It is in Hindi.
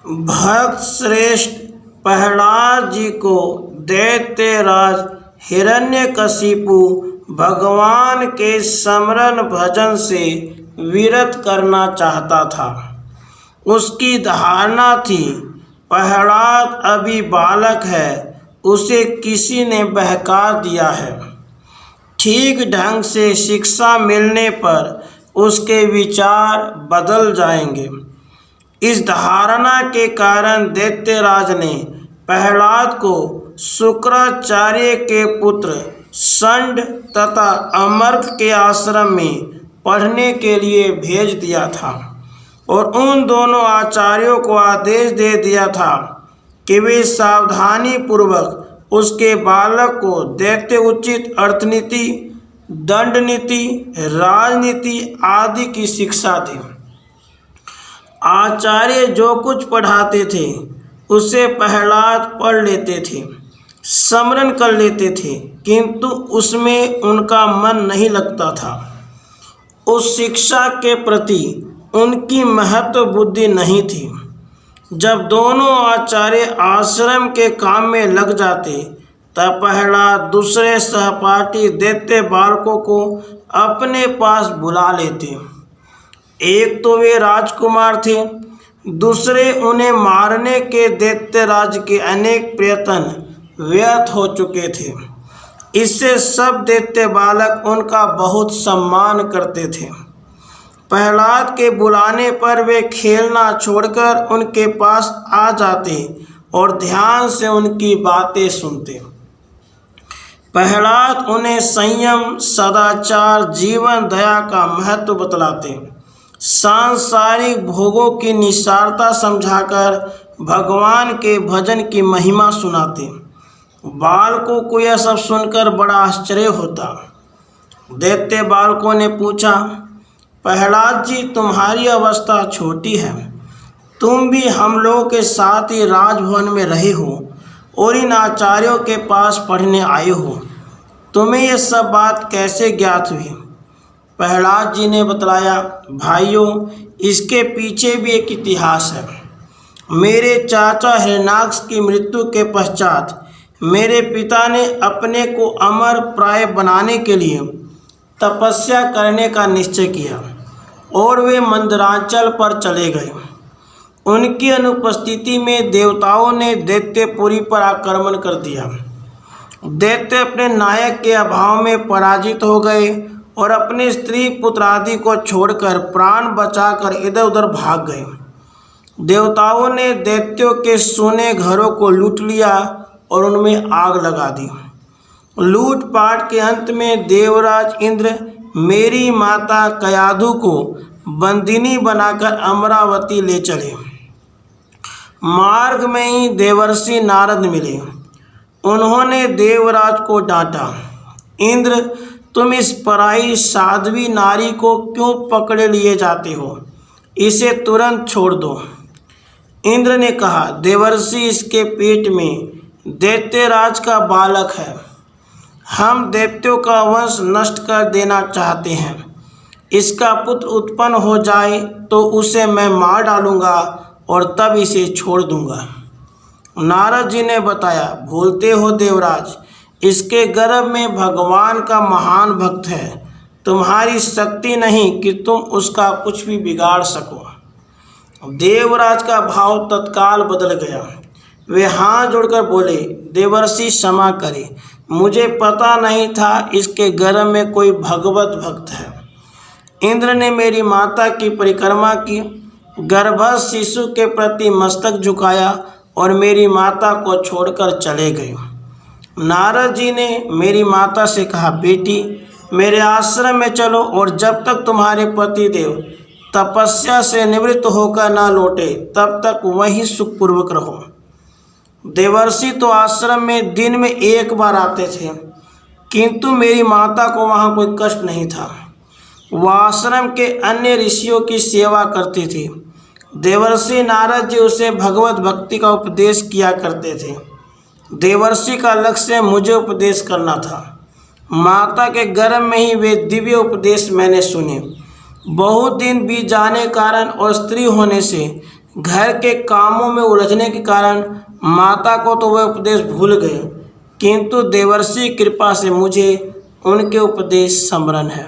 भक्त श्रेष्ठ प्रहलाद जी को दैत्यराज हिरण्यकशिपु भगवान के स्मरण भजन से विरत करना चाहता था। उसकी धारणा थी प्रहलाद अभी बालक है, उसे किसी ने बहका दिया है। ठीक ढंग से शिक्षा मिलने पर उसके विचार बदल जाएंगे। इस धारणा के कारण दैत्यराज ने प्रहलाद को शुक्राचार्य के पुत्र षंड तथा अमर्क के आश्रम में पढ़ने के लिए भेज दिया था और उन दोनों आचार्यों को आदेश दे दिया था कि वे सावधानी पूर्वक उसके बालक को दैत्य उचित अर्थनीति, दंड नीति, राजनीति आदि की शिक्षा दें। आचार्य जो कुछ पढ़ाते थे उसे प्रहलाद पढ़ लेते थे, स्मरण कर लेते थे, किंतु उसमें उनका मन नहीं लगता था। उस शिक्षा के प्रति उनकी महत्व बुद्धि नहीं थी। जब दोनों आचार्य आश्रम के काम में लग जाते तब प्रहलाद दूसरे सहपाठी दैत्य बालकों को अपने पास बुला लेते। एक तो वे राजकुमार थे, दूसरे उन्हें मारने के दैत्यराज के अनेक प्रयत्न व्यर्थ हो चुके थे। इससे सब दैत्य बालक उनका बहुत सम्मान करते थे। प्रहलाद के बुलाने पर वे खेलना छोड़कर उनके पास आ जाते और ध्यान से उनकी बातें सुनते। प्रहलाद उन्हें संयम, सदाचार, जीवन दया का महत्व बतलाते, सांसारिक भोगों की निसारता समझाकर भगवान के भजन की महिमा सुनाते। बालकों को यह सब सुनकर बड़ा आश्चर्य होता। दैत्य बालकों ने पूछा, प्रहलाद जी, तुम्हारी अवस्था छोटी है, तुम भी हम लोगों के साथ ही राजभवन में रहे हो और इन आचार्यों के पास पढ़ने आए हो, तुम्हें यह सब बात कैसे ज्ञात हुई? प्रहलाद जी ने बतलाया, भाइयों, इसके पीछे भी एक इतिहास है। मेरे चाचा हिरण्याक्ष की मृत्यु के पश्चात मेरे पिता ने अपने को अमर प्राय बनाने के लिए तपस्या करने का निश्चय किया और वे मंदरांचल पर चले गए। उनकी अनुपस्थिति में देवताओं ने दैत्यपुरी पर आक्रमण कर दिया। दैत्य अपने नायक के अभाव में पराजित हो गए और अपने स्त्री पुत्र आदि को छोड़कर प्राण बचाकर इधर उधर भाग गए। देवताओं ने दैत्यों के सोने घरों को लूट लिया और उनमें आग लगा दी। लूटपाट के अंत में देवराज इंद्र मेरी माता कयाधु को बंदिनी बनाकर अमरावती ले चले। मार्ग में ही देवर्षि नारद मिले। उन्होंने देवराज को डांटा, इंद्र, तुम इस पराई साध्वी नारी को क्यों पकड़े लिए जाते हो? इसे तुरंत छोड़ दो। इंद्र ने कहा, देवर्षि, इसके पेट में दैत्यराज का बालक है। हम दैत्यों का वंश नष्ट कर देना चाहते हैं। इसका पुत्र उत्पन्न हो जाए तो उसे मैं मार डालूंगा और तब इसे छोड़ दूंगा। नारद जी ने बताया, भूलते हो देवराज, इसके गर्भ में भगवान का महान भक्त है। तुम्हारी शक्ति नहीं कि तुम उसका कुछ भी बिगाड़ सको। देवराज का भाव तत्काल बदल गया। वे हाथ जोड़कर बोले, देवर्षि क्षमा करें, मुझे पता नहीं था इसके गर्भ में कोई भगवत भक्त है। इंद्र ने मेरी माता की परिक्रमा की, गर्भस्थ शिशु के प्रति मस्तक झुकाया और मेरी माता को छोड़कर चले गए। नारद जी ने मेरी माता से कहा, बेटी, मेरे आश्रम में चलो और जब तक तुम्हारे पतिदेव तपस्या से निवृत्त होकर ना लौटे तब तक वहीं सुखपूर्वक रहो। देवर्षि तो आश्रम में दिन में एक बार आते थे, किंतु मेरी माता को वहाँ कोई कष्ट नहीं था। वह आश्रम के अन्य ऋषियों की सेवा करती थी। देवर्षि नारद जी उसे भगवत भक्ति का उपदेश किया करते थे। देवर्षि का लक्ष्य मुझे उपदेश करना था। माता के गर्भ में ही वे दिव्य उपदेश मैंने सुने। बहुत दिन बीत जाने कारण और स्त्री होने से घर के कामों में उलझने के कारण माता को तो वह उपदेश भूल गए, किंतु देवर्षि कृपा से मुझे उनके उपदेश स्मरण है।